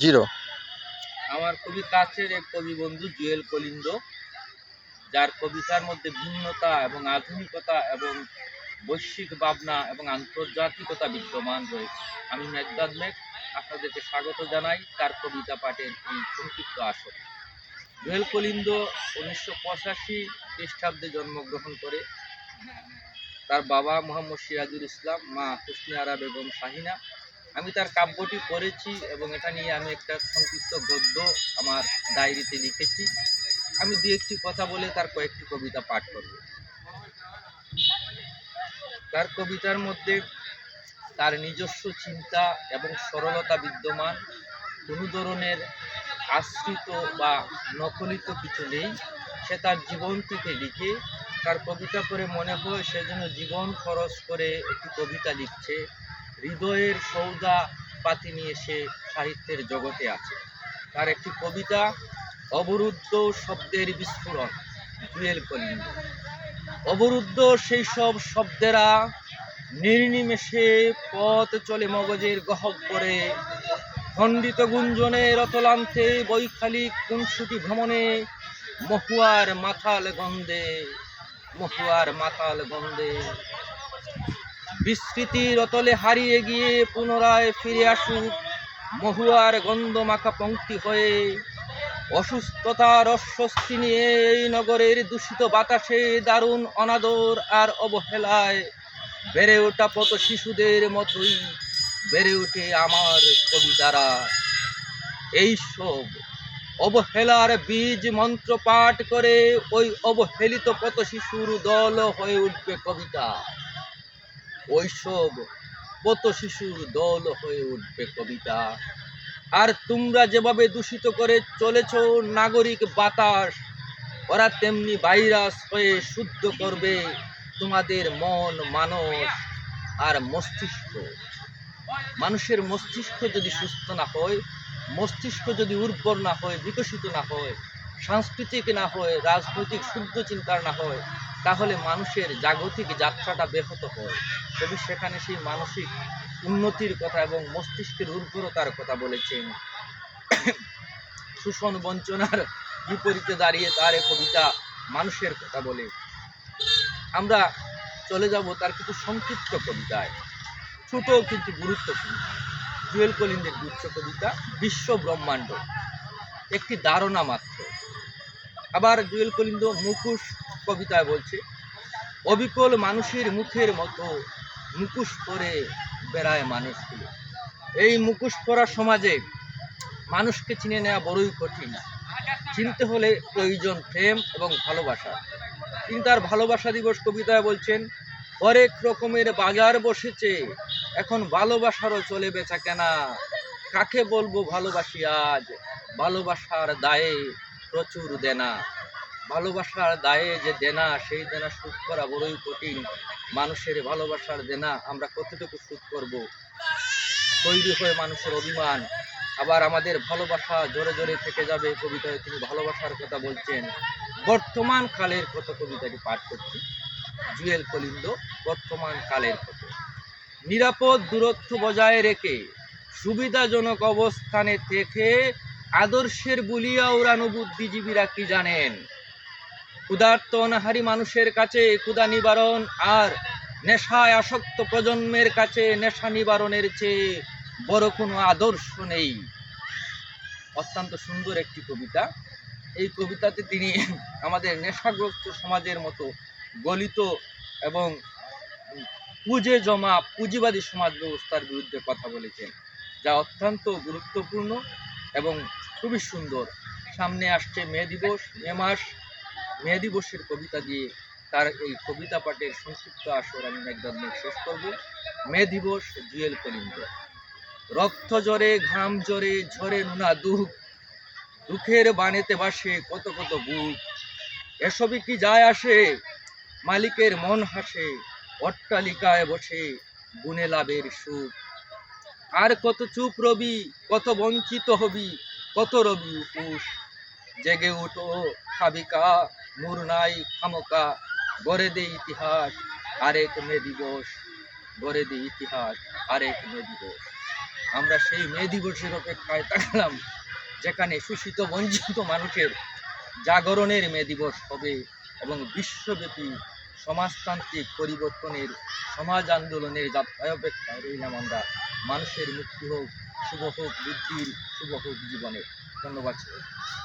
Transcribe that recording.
Zero. আমার খুবই কাছের এক কবি বন্ধু জুয়েল কলিন্দ, যার কবিতার মধ্যে ভিন্নতা এবং আধুনিকতা এবং বৈশ্বিক ভাবনা এবং আন্তর্জাতিকতা বিদ্যমান রয়েছে। আমি মেঘদাদ মেঘ আপনাদেরকে স্বাগত জানাই তার কবিতা পাঠের এই সংক্ষিপ্ত আসর। জুয়েল কলিন্দ 1985 খ্রিস্টাব্দে জন্মগ্রহণ করে। তার বাবা মোহাম্মদ সিরাজুল ইসলাম, মা হুসনে আরা বেগম শাহিনা। আমি তার কাব্যটি পড়েছি এবং এটা নিয়ে আমি একটা সংক্ষিপ্ত গদ্য আমার ডায়েরিতে লিখেছি। আমি দু একটি কথা বলে তার কয়েকটি কবিতা পাঠ করব। তার কবিতার মধ্যে তার নিজস্ব চিন্তা এবং সরলতা বিদ্যমান, কোনো ধরনের আশ্রিত বা নকলিত কিছু নেই। সে তার জীবন থেকে লিখে, তার কবিতা পড়ে মনে হয় সে যেন জীবন খরচ করে একটি কবিতা লিখছে। হৃদয়ের সৌদা পাতি নিয়ে সে সাহিত্যের জগতে আছে। তার একটি কবিতা অবরুদ্ধ শব্দের বিস্ফোরণ। জুয়েল কলিন্দ অবরুদ্ধ সেই সব শব্দেরা নির্নিমেষে পথ চলে মগজের গহ্বরে, খণ্ডিত গুঞ্জনের অতলান্তে বৈখালিক কুনসুটি ভ্রমণে, মহুয়ার মাথাল গন্ধে, মহুয়ার মাথাল গন্ধে বিস্মৃতির অতলে হারিয়ে গিয়ে পুনরায় ফিরে আসুক মহুয়ার গন্ধ মাখা পংক্তি হয়ে। অসুস্থতার অস্বস্তি নিয়ে এই নগরের দূষিত বাতাসে দারুণ অনাদর আর অবহেলায় বেড়ে ওঠা পথ শিশুদের মতোই বেড়ে ওঠে আমার কবিতারা। এইসব অবহেলার বীজ মন্ত্র পাঠ করে ওই অবহেলিত পথ শিশুর দল হয়ে উঠবে কবিতা। ওইসব পথ শিশুর দল হয়ে উঠবে কবিতা। আর তোমরা যেভাবে দূষিত করে চলেছ নাগরিক বাতাস, ওরা তেমনি ভাইরাস হয়ে শুদ্ধ করবে তোমাদের মন, মানস আর মস্তিষ্ক। মানুষের মস্তিষ্ক যদি সুস্থ না হয়, মস্তিষ্ক যদি উর্বর না হয়, বিকশিত না হয়, সাংস্কৃতিক না হয়, রাজনৈতিক শুদ্ধ চিন্তার না হয়, তাহলে মানুষের জাগতিক যাত্রাটা ব্যাহত হয়। তবে সেখানে সেই মানসিক উন্নতির কথা এবং মস্তিষ্কের উর্বরতার কথা বলেছেন। শোষণ বঞ্চনার বিপরীতে দাঁড়িয়ে তার এই কবিতা মানুষের কথা বলে। আমরা চলে যাব তার কিছু সংক্ষিপ্ত কবিতায়, ছোট কিন্তু গুরুত্বপূর্ণ। জুয়েল কলিন্দের গুচ্ছ কবিতা বিশ্ব ব্রহ্মাণ্ড, একটি ধারণা মাত্র। আবার জুয়েল কলিন্দ মুখোশ কবিতায় বলছে, অবিকল মানুষের মুখের মতো মুখোশ পরে বেড়ায় মানুষগুলো। এই মুখোশ পরা সমাজে মানুষকে চিনে নেওয়া বড়ই কঠিন। চিনতে হলে প্রয়োজন প্রেম এবং ভালোবাসা। তিনি তার ভালোবাসা দিবস কবিতায় বলছেন, হরেক রকমের বাজার বসেছে, এখন ভালোবাসারও চলে বেচা কেনা। কাকে বলবো ভালোবাসি আজ, ভালোবাসার দায়ে প্রচুর দেনা। ভালোবাসার দায়ে যে দেনা, সেই দেনা শোধ করা বড়ই কঠিন। মানুষের ভালোবাসার দেনা আমরা কতটুকু শোধ করব? তৈরি হয়ে মানুষের অভিমান। আবার আমাদের ভালোবাসা জোরে জোরে থেকে যাবে কবিতায় তিনি ভালোবাসার কথা বলছেন। বর্তমান কালের কত কবিতাটি পাঠ করছি। জুয়েল কলিন্দ বর্তমান কালের কত। নিরাপদ দূরত্ব বজায় রেখে সুবিধাজনক অবস্থানে থেকে আদর্শের বুলিয়া উড়ানো বুদ্ধিজীবীরা কি জানেন? ক্ষুধার্ত অনাহারী মানুষের কাছে ক্ষুধা নিবারণ আর নেশায় আসক্ত প্রজন্মের কাছে নেশা নিবারণের চেয়ে বড় কোনো আদর্শ নেই। অত্যন্ত সুন্দর একটি কবিতা। এই কবিতাতে তিনি আমাদের নেশাগ্রস্ত সমাজের মতো গলিত এবং পুঁজে জমা পুঁজিবাদী সমাজ ব্যবস্থার বিরুদ্ধে কথা বলেছেন, যা অত্যন্ত গুরুত্বপূর্ণ এবং খুবই সুন্দর। সামনে আসছে মে দিবস, মে মাস। মে দিবসের কবিতা দিয়ে তার এই কবিতা পাঠের সংক্ষিপ্ত আসর আমি একদম শেষ করব। মে দিবস, জুয়েল কলিন্দ। রক্ত জরে, ঘাম জরে, ঝরে নুনা দুঃখ, দুঃখের বানেতে বাসে কত কত বুক। এসবই কি যায় আসে, মালিকের মন হাসে, অট্টালিকায় বসে গুনে লাভের সুখ। আর কত চুপ রবি, কত বঞ্চিত হবি, কত রবি উপোস। জেগে উঠো খাবিকা, নূর নাই খামকা, গড়ে দে ইতিহাস আরেক মে দিবস, গড়ে দে ইতিহাস আরেক মে দিবস। আমরা সেই মে দিবসের অপেক্ষায় থাকলাম, যেখানে শোষিত বঞ্চিত মানুষের জাগরণের মে দিবস হবে এবং বিশ্বব্যাপী সমাজতান্ত্রিক পরিবর্তনের সমাজ আন্দোলনের যাত্রায় অপেক্ষায় রইলাম আমরা। মানুষের মুক্তি হোক, শুভ হোক বুদ্ধির, শুভ হোক জীবনের। ধন্যবাদ।